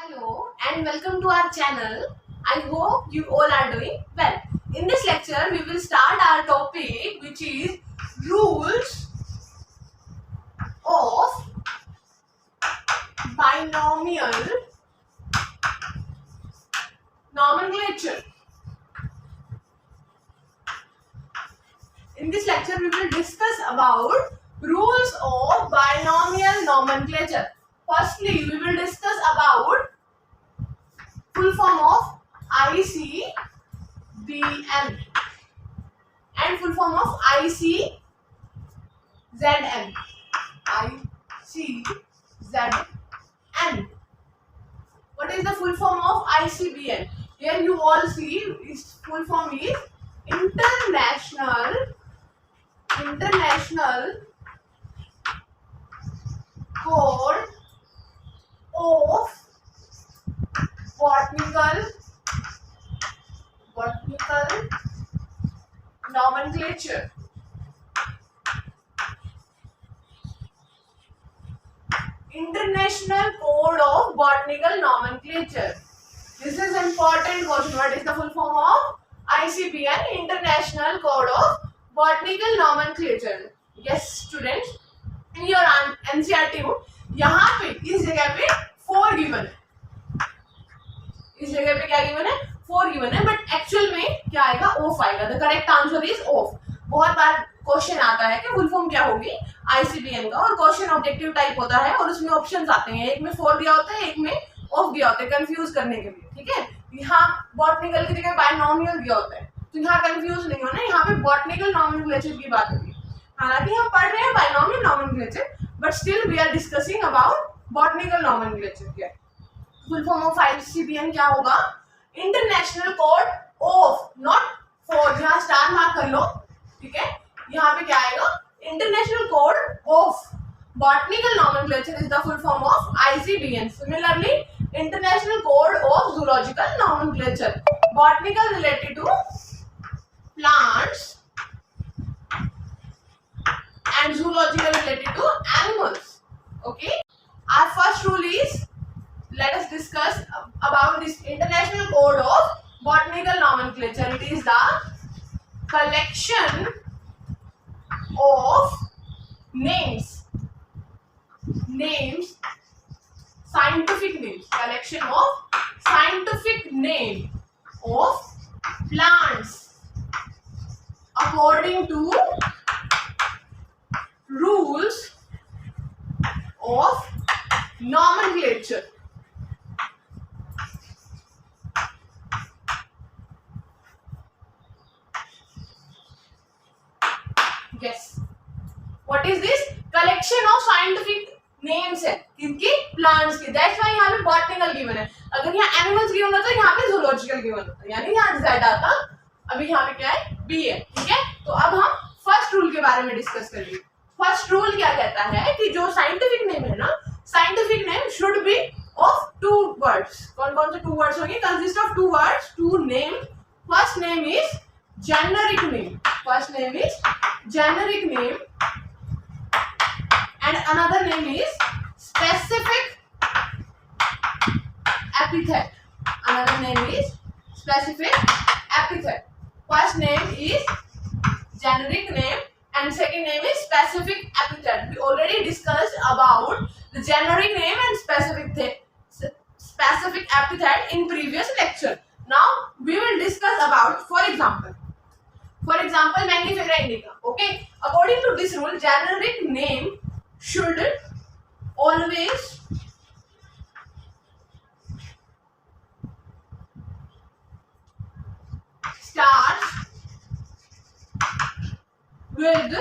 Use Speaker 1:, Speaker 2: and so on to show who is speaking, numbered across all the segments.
Speaker 1: Hello and welcome to our channel. I hope you all are doing well. In this lecture, we will start our topic, which is rules of binomial nomenclature. In this lecture, we will discuss about rules of binomial nomenclature. Firstly, we will discuss about full form of ICBM and full form of ICZM. ICZM. What is the full form of ICBM? Here you all see its full form is International Code of Botanical Nomenclature. International Code of Botanical Nomenclature. This is important question. What is the full form of ICBM? International Code of Botanical Nomenclature. Yes, students. In your NCERT book, यहाँ पे इस जगह पे 4 given है. इस जगह पे क्या गिवन है? 4 गिवन है, बट एक्चुअल में क्या आएगा? ऑफ आएगा. The correct answer is of. बहुत बार क्वेश्चन आता है कि फुल फॉर्म क्या होगी आईसीबीएम का, और क्वेश्चन ऑब्जेक्टिव टाइप होता है और उसमें ऑप्शंस आते हैं. एक में 4 दिया होता है, एक में ऑफ दिया होता है, कंफ्यूज करने के लिए. ठीक है. यहाँ बॉटनिकल की जगह बायनोमियल दिया होता है, तो यहाँ कंफ्यूज नहीं होना. यहाँ पे बॉटनिकल नॉमेनक्लेचर की बात होगी. हालांकि हम पढ़ रहे हैं binomial nomenclature, but still we are discussing about botanical nomenclature. क्या फुल फॉर्म ऑफ ICBM क्या होगा? International code of, not for. यहाँ स्टार मार्क कर लो. ठीक है. यहाँ पे क्या आएगा? International code of botanical nomenclature is the full form of ICBM. Similarly international code of zoological nomenclature. Botanical related to plants and zoological related to animals. Okay. Our first rule is, let us discuss about this international code of botanical nomenclature. It is the collection of names, scientific names, collection of scientific name of plants according to rules of nomenclature. Yes. What is this? Collection of scientific names है किनकी? Plants की. That's why यहाँ पे botanical given है. अगर यहाँ animals given होता तो यहाँ पे जूलॉजिकल गिवन होता, यानी यहाँ Z आता. अभी यहाँ पे क्या है? B है. ठीक है. तो अब हम फर्स्ट रूल के बारे में डिस्कस करेंगे. फर्स्ट रूल क्या कहता है कि जो साइंटिफिक नेम है ना, scientific name should be of 2 words. कौन कौन से 2 वर्ड्स होंगे? Consist of 2 words, 2 name. First name is generic name. First name is generic name and another name is specific epithet. Another name is specific epithet. First name is generic name and second name is specific epithet. We already discussed about the generic name and specific epithet in previous lecture. Now we will discuss about, for example Mangifera indica. Okay. According to this rule, generic name should always start with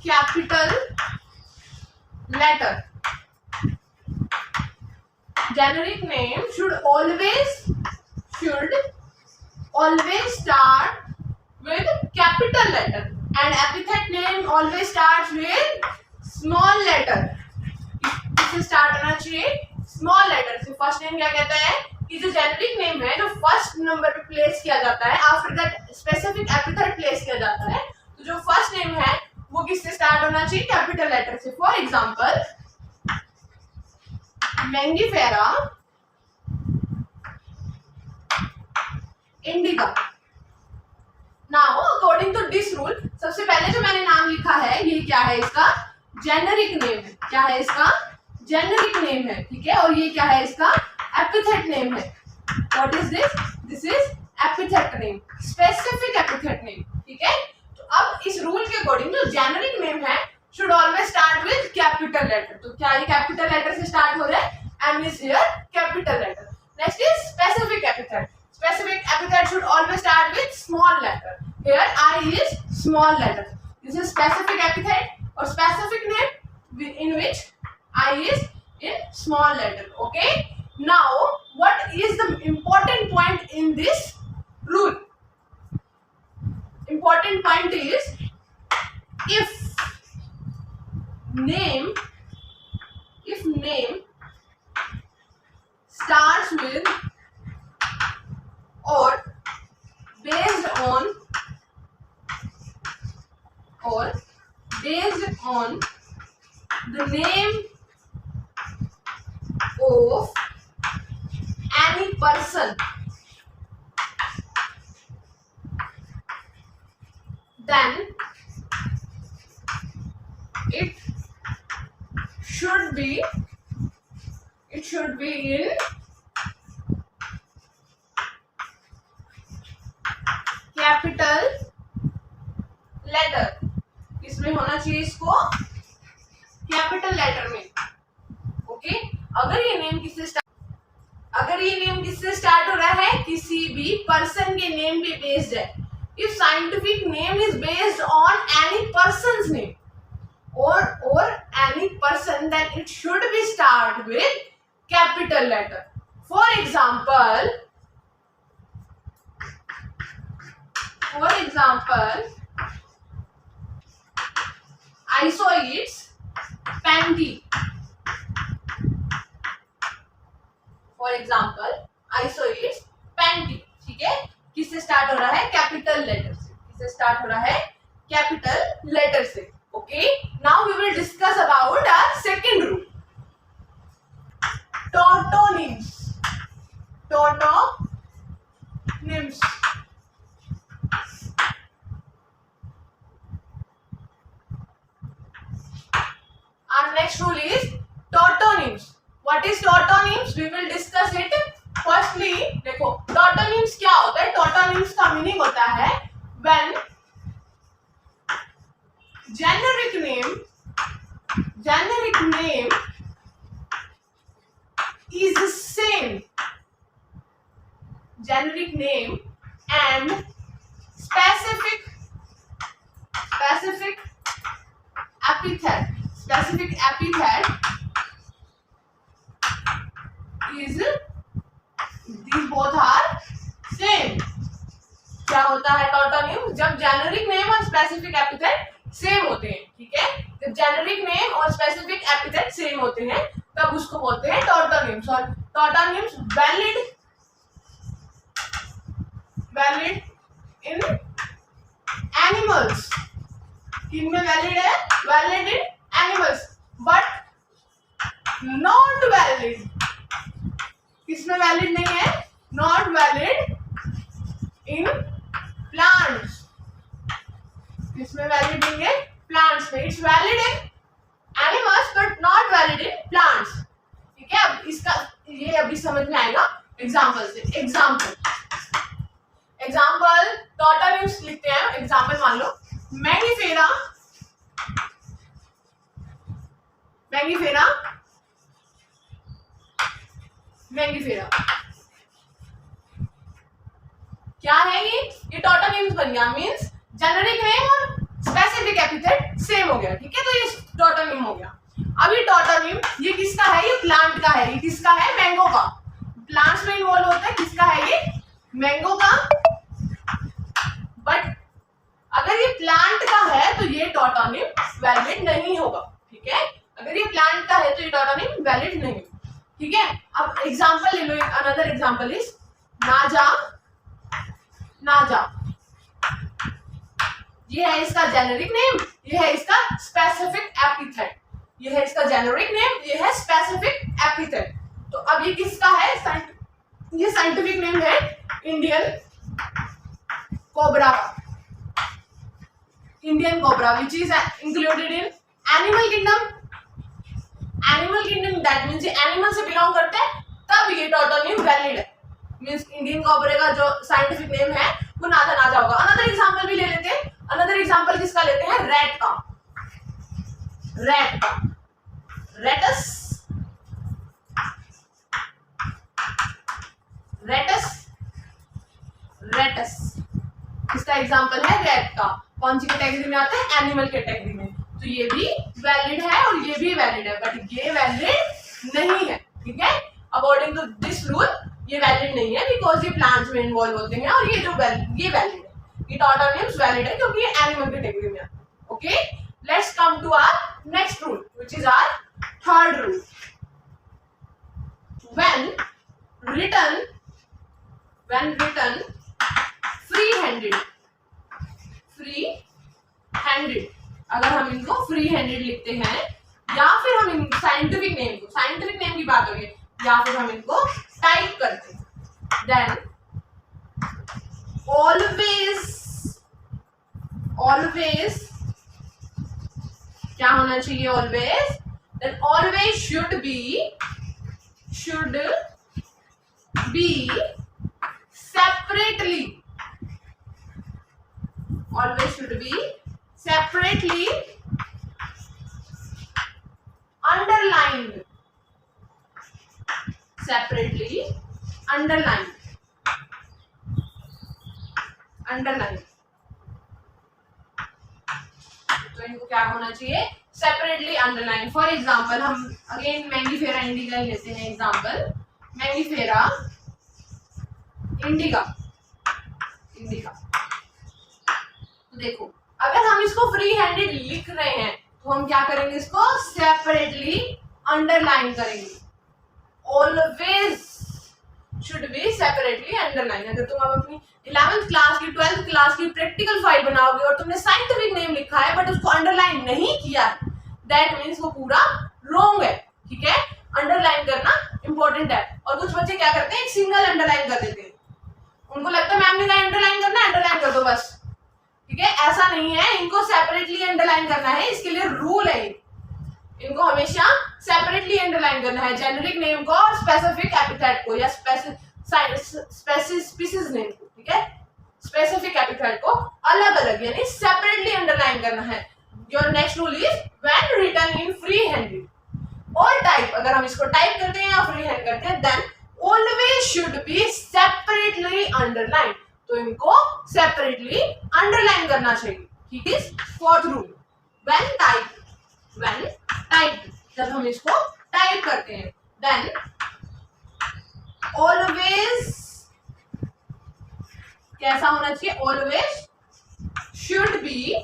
Speaker 1: capital letter. Generic name should always start with capital letter and epithet name always starts with small letter. इससे start होना चाहिए small letter से. First name क्या कहता है कि जो generic name है जो फर्स्ट नंबर पे प्लेस किया जाता है, after that specific epithet place किया जाता है, तो जो फर्स्ट नेम है वो किससे स्टार्ट होना चाहिए? कैपिटल लेटर से. For example Mangifera indica. Now according to this rule, सबसे पहले जो मैंने नाम लिखा है ये क्या है, इसका जेनेरिक नेम है। क्या है इसका? जेनेरिक नेम है, ठीक है। और ये क्या है, इसका एपिथेट नेम है। What is this? This is epithet name, specific epithet name, ठीक है। तो अब इस रूल के अकॉर्डिंग जो जेनेरिक नेम है should always start with capital letter. तो क्या ये कैपिटल लेटर से स्टार्ट हो रहा है? M is here capital letter. Next is specific epithet. Specific epithet should always start with small letter. Here I is small letter. This is specific epithet or specific name in which I is in small letter. Okay. Now, what is the important point in this rule? Important point is if name starts with or based on the name of any person, then it should be in capital letter. इसमें होना चाहिए इसको capital letter में। Okay. अगर ये name किससे start हो रहा है, किसी भी पर्सन के नेम पे बेस्ड है। If scientific name is based on any person's name और any person, then it should be start with capital letter. For example isoids panty। For example isoids panty, ठीक है। किससे स्टार्ट हो रहा है? कैपिटल लेटर से। किससे स्टार्ट हो रहा है? कैपिटल लेटर से। Okay. Now we will discuss about our second rule, tautonyms. Our next rule is tautonyms. What is tautonyms? We will discuss it. Firstly, देखो tautonyms क्या होता है? Tautonyms का मीनिंग होता है when generic name is same. Generic name and specific epithet. Specific epithet is, these both are same. क्या होता है टॉटोनिम? जब जेनेरिक नेम और स्पेसिफिक एपिथेट सेम होते हैं, ठीक है। जब जेनेरिक नेम और स्पेसिफिक एपिथेट सेम होते हैं तब उसको बोलते हैं टॉटोनिम्स। और टॉटोनिम्स वैलिड इन एनिमल्स। किनमें वैलिड है? Valid in animals, but not valid किसमें वैलिड नहीं है? Not valid in plants. किसमें वैलिड नहीं है? प्लांट्स में। It's valid in animals but not valid in plants, ठीक है। अब इसका ये अभी समझ में आएगा एग्जाम्पल से। एग्जाम्पल टॉटोनिम्स लिखते हैं। एग्जाम्पल मान लो मैंगीफेरा क्या है ये टॉटोनिम्स बन गया। मींस जेनेरिक नेम और स्पेसिफिक एपिथेट सेम हो गया, ठीक है। तो ये टॉटोनिम हो गया। अब ये टॉटोनिम ये किसका है? ये प्लांट का है। ये किसका है? मैंगो का। प्लांट्स में इन्वॉल्व होता है। किसका है ये? मैंगो का। बट अगर ये प्लांट का है तो ये टॉटोनिम वैलिड नहीं होगा, ठीक है। अगर ये प्लांट का है तो ये टॉटोनिम वैलिड नहीं, ठीक है। अब एग्जांपल ले लो। अनदर एग्जांपल इज नाजा। ये है इसका जेनेरिक नेम, ये है इसका स्पेसिफिक एपिथेट। ये है इसका जेनेरिक नेम, ये है स्पेसिफिक एपिथेट। अब ये किसका है? ये साइंटिफिक नेम है इंडियन कोबरा का। Indian cobra which is included in animal kingdom. Animal kingdom that means ये एनिमल से बिलोंग करते हैं, तब ये टोटोनिम वैलिड है। मीन्स इंडियन कोबरे का जो साइंटिफिक नेम है वो नाजा होगा। अनदर एग्जांपल भी ले लेते हैं। अनदर एग्जांपल किसका लेते हैं? रैट का। रैट का रेटस, रेटस, रेटस इसका एग्जांपल है रैट का। कौन सी कैटेगरी में आता है? एनिमल कैटेगरी में। तो ये भी वैलिड है और ये भी वैलिड है, बट ये वैलिड नहीं है। ठीक है, अकॉर्डिंग टू दिस रूल ये वैलिड नहीं है बिकॉज ये प्लांट्स में इन्वॉल्व होते हैं और ये वैलिड है। ये टोटोनिम्स वैलिड है क्योंकि ये एनिमल कैटेगरी में आता है। Okay, let's come to our next rule which is our third rule. when written free handed, अगर हम इनको फ्री हैंडेड लिखते हैं या फिर हम इन साइंटिफिक नेम की बात हो रही है, या फिर हम इनको टाइप करते हैं, देन ऑलवेज क्या होना चाहिए? Always should B separately underlined. तो इनको क्या होना चाहिए? Separately underline. फॉर एग्जाम्पल हम अगेन मैंगीफेरा इंडिका लेते हैं एग्जाम्पल। Mangifera indica. तो देखो, अगर हम इसको फ्री हैंडेड लिख रहे हैं तो हम क्या करेंगे? इसको सेपरेटली अंडरलाइन करेंगे। Always should be separately underline. अगर तुम अब अपनी 11th क्लास की 12th क्लास की प्रैक्टिकल फाइल बनाओगे और तुमने साइंटिफिक नेम लिखा है बट उसको अंडरलाइन नहीं किया, दैट मीन्स वो पूरा रॉन्ग है। ठीक है, अंडरलाइन करना इंपॉर्टेंट है। और कुछ बच्चे क्या करते हैं? एक सिंगल अंडरलाइन कर देते हैं। उनको लगता है मैम ने कहा अंडरलाइन करना है, अंडरलाइन कर दो बस। ठीक है, ऐसा नहीं है, इनको सेपरेटली अंडरलाइन करना है। इसके लिए रूल है, इनको हमेशा सेपरेटली अंडरलाइन करना है। जेनेरिक नेम को और स्पेसिफिक एपिथेट को या स्पीसीज नेम को, ठीक है, स्पेसिफिक एपिथेट को अलग अलग यानी सेपरेटली अंडरलाइन करना है। Your next rule is when written in free handed और टाइप, अगर हम इसको टाइप करते हैं या फ्री हैंड करते हैं, then always should be separately underline. तो इनको सेपरेटली अंडरलाइन करना चाहिए। ठीक है, फोर्थ रूल, व्हेन टाइप, जब हम इसको टाइप करते हैं, देन ऑलवेज कैसा होना चाहिए? Always should be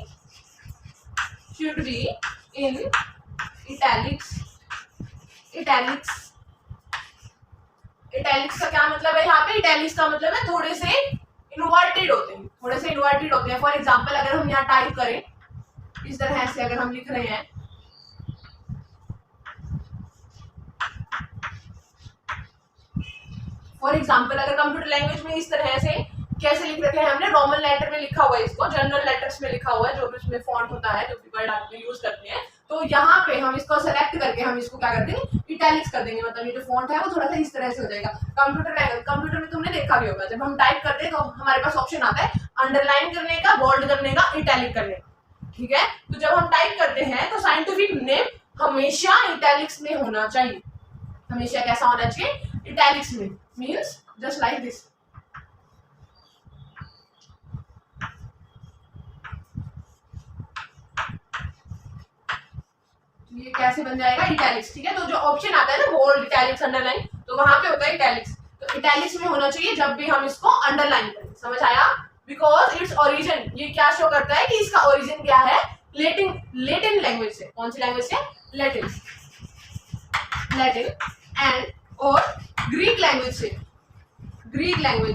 Speaker 1: in italics. Italics का क्या मतलब है? यहाँ पे इटैलिक्स का मतलब है थोड़े से इन्वर्टेड होते हैं। फॉर एग्जाम्पल अगर हम यहाँ टाइप करें इस तरह से, अगर हम लिख रहे हैं फॉर एग्जाम्पल, अगर कंप्यूटर लैंग्वेज में इस तरह से कैसे लिख रखे हैं हमने, रोमन लेटर में लिखा हुआ है, इसको जनरल लेटर्स में लिखा हुआ है, जो भी उसमें फॉन्ट होता है, जो भी वर्ड आप यूज करते हैं, तो यहाँ पे हम इसको सेलेक्ट करके हम इसको क्या करते हैं? इटैलिक्स कर देंगे। मतलब ये जो फॉन्ट है वो थोड़ा सा इस तरह से हो जाएगा। कंप्यूटर में तुमने देखा भी होगा, जब हम टाइप करते हैं तो हमारे पास ऑप्शन आता है अंडरलाइन करने का, बोल्ड करने का, इटैलिक करने का। ठीक है, तो जब हम टाइप करते हैं तो साइंटिफिक नेम हमेशा इटैलिक्स में होना चाहिए। हमेशा कैसा होना चाहिए? इटैलिक्स में, मीन्स जस्ट लाइक दिस। ये कैसे बन जाएगा? इटैलिक्स। ठीक है, तो जो ऑप्शन आता है ना बोल्ड, इटैलिक्स, अंडरलाइन, तो वहां पे होता है इटैलिक्स। तो इटैलिक्स में होना चाहिए जब भी हम इसको अंडरलाइन करें। समझ आया? बिकॉज इट्स ओरिजिन, ये क्या शो करता है कि इसका ओरिजिन क्या है? लेटिन लैंग्वेज से। कौन सी लैंग्वेज से? लैटिन एंड और ग्रीक लैंग्वेज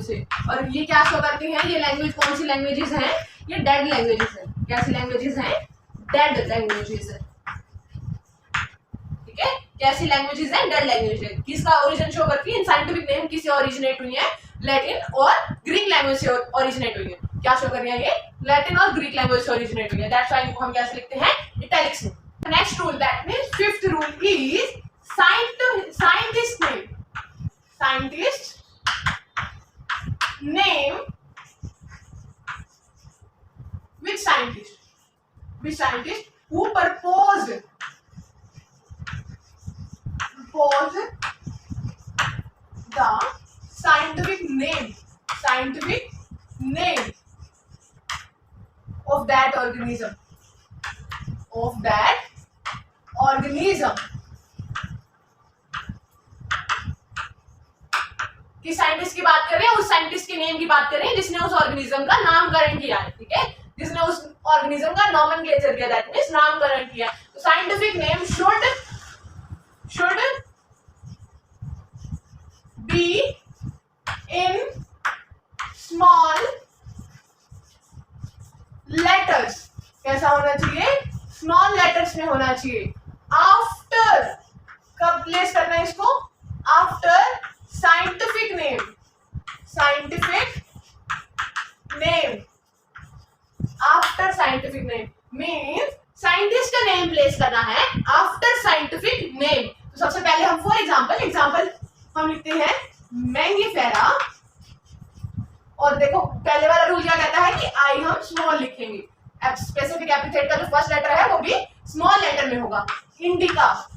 Speaker 1: से। और ये क्या शो करती हैं? ये लैंग्वेज कौन सी लैंग्वेजेस हैं? ये डेड लैंग्वेजेस हैं। कैसी लैंग्वेजेस हैं? डेड लैंग्वेजेस है। ठीक है, कैसी लैंग्वेजेस है, डेड लैंग्वेज है। किसका ओरिजिन शो करती है, इन साइंटिफिक नेम किससे ओरिजिनेट हुई है, लैटिन और ग्रीक लैंग्वेज से ओरिजिनेट हुई है। क्या शो कर रही है, ये लैटिन और ग्रीक लैंग्वेज से ओरिजिनेट हुई है। दैट्स व्हाई इनको हम कैसे लिखते हैं, इटैलिक्स में। Next rule, that means fifth rule is scientist name. Scientist name which scientist who proposed the scientific name of that organism किस साइंटिस्ट की बात कर रहे हैं, उस साइंटिस्ट के नेम की बात कर रहे हैं जिसने उस ऑर्गेनिज्म का नामकरण किया है, ठीक है, जिसने उस ऑर्गेनिज्म का नोमेनक्लेचर किया, दैट मींस नामकरण किया। तो scientific name should be in small letters. कैसा होना चाहिए, स्मॉल लेटर्स में होना चाहिए। आफ्टर, कब प्लेस करना है इसको, after scientific name after scientific name means scientist का नेम प्लेस करना है आफ्टर साइंटिफिक नेम। तो सबसे पहले हम फॉर एग्जांपल हम लिखते हैं मैंगीफेरा, और देखो पहले वाला रूल क्या कहता है कि आई हम स्मॉल लिखेंगे, स्पेसिफिक एपिथेट का जो फर्स्ट लेटर है वो भी स्मॉल लेटर में होगा। इंडिका,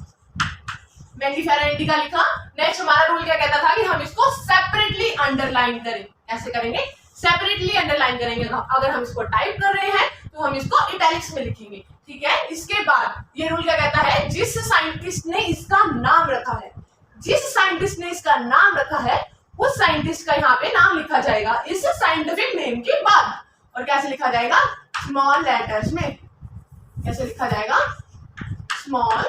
Speaker 1: मैंगीफेरा इंडिका लिखा। नेक्स्ट हमारा रूल क्या कहता था कि हम इसको सेपरेटली अंडरलाइन करें। ऐसे करेंगे, सेपरेटली अंडरलाइन करेंगे। अगर हम इसको टाइप कर रहे हैं तो हम इसको इटैलिक्स में लिखेंगे, ठीक है। इसके बाद ये रूल क्या कहता है, जिस साइंटिस्ट ने इसका नाम रखा है उस साइंटिस्ट का यहाँ पे नाम लिखा जाएगा इस साइंटिफिक नेम के बाद। और कैसे लिखा जाएगा, स्मॉल लेटर्स में। कैसे लिखा जाएगा, स्मॉल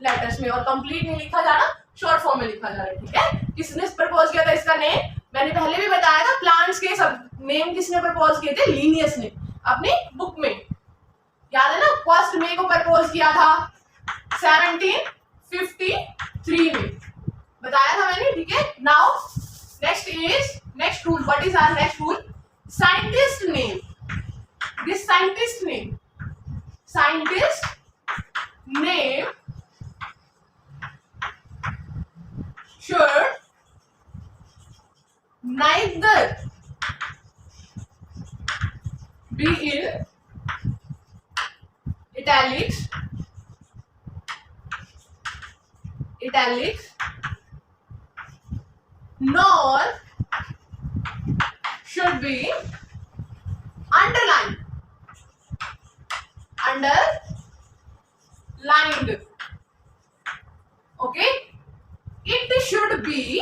Speaker 1: लेटर्स में, और कंप्लीट नहीं लिखा जाना, शॉर्ट फॉर्म में लिखा जा रहा है, ठीक है। किसने प्रपोज किया था इसका नेम, मैंने पहले भी बताया था, प्लांट्स के सब नेम किसने प्रपोज किए थे, लिनियस ने अपनी बुक में, याद है ना। फर्स्ट मे को प्रपोज किया था 1753 में, बताया था मैंने, ठीक है। Now next rule, what is our next rule, scientist name. This scientist name should neither be in italics nor should be underlined, okay. It should be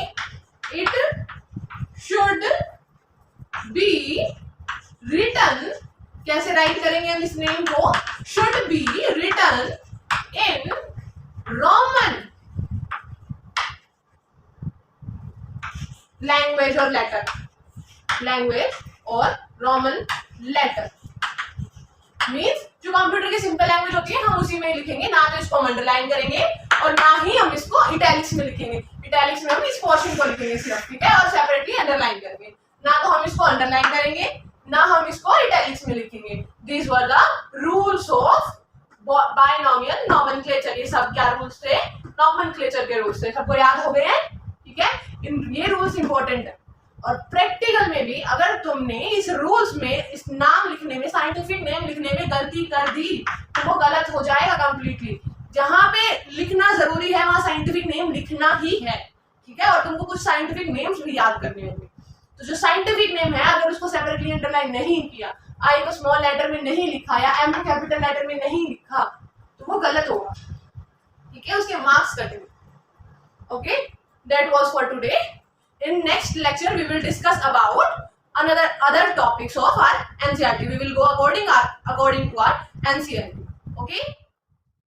Speaker 1: written, कैसे राइट करेंगे हम इस नेम को, should be written in Roman language or Roman letter means जो computer की simple language होती है हम उसी में लिखेंगे, ना तो इसको हम अंडरलाइन करेंगे और ना ही हम इसको इटैलिक्स में लिखेंगे। इटैलिक्स में हम इस पोर्शन को लिखेंगे सिर्फ, ठीक है, और सेपरेटली अंडरलाइन करेंगे। ना तो हम इसको अंडरलाइन करेंगे, ना हम इसको इटैलिक्स में लिखेंगे। These were the rules of binomial nomenclature. ये सब क्या रूल्स थे, नोमेनक्लेचर के रूल्स थे, सबको याद हो गए हैं, ठीक है। ये रूल्स इंपॉर्टेंट है। और प्रैक्टिकल में भी अगर तुमने इस रूल्स में इस नाम लिखने में, साइंटिफिक नेम लिखने में गलती कर दी तो वो गलत हो जाएगा कंप्लीटली। जहां पे लिखना जरूरी है वहां साइंटिफिक नेम लिखना ही है, ठीक है। और तुमको कुछ साइंटिफिक नेम्स भी याद करने होंगे। तो जो साइंटिफिक नेम है अगर उसको सेपरेटली अंडरलाइन नहीं किया, आई को स्मॉल लेटर में नहीं लिखा या एम को कैपिटल लेटर में नहीं लिखा तो वो गलत होगा, ठीक है, उसके मार्क्स कटेंगे। Okay, that was for today. In next lecture we will discuss about other topics of our NCERT. We will go according to our NCERT. Okay.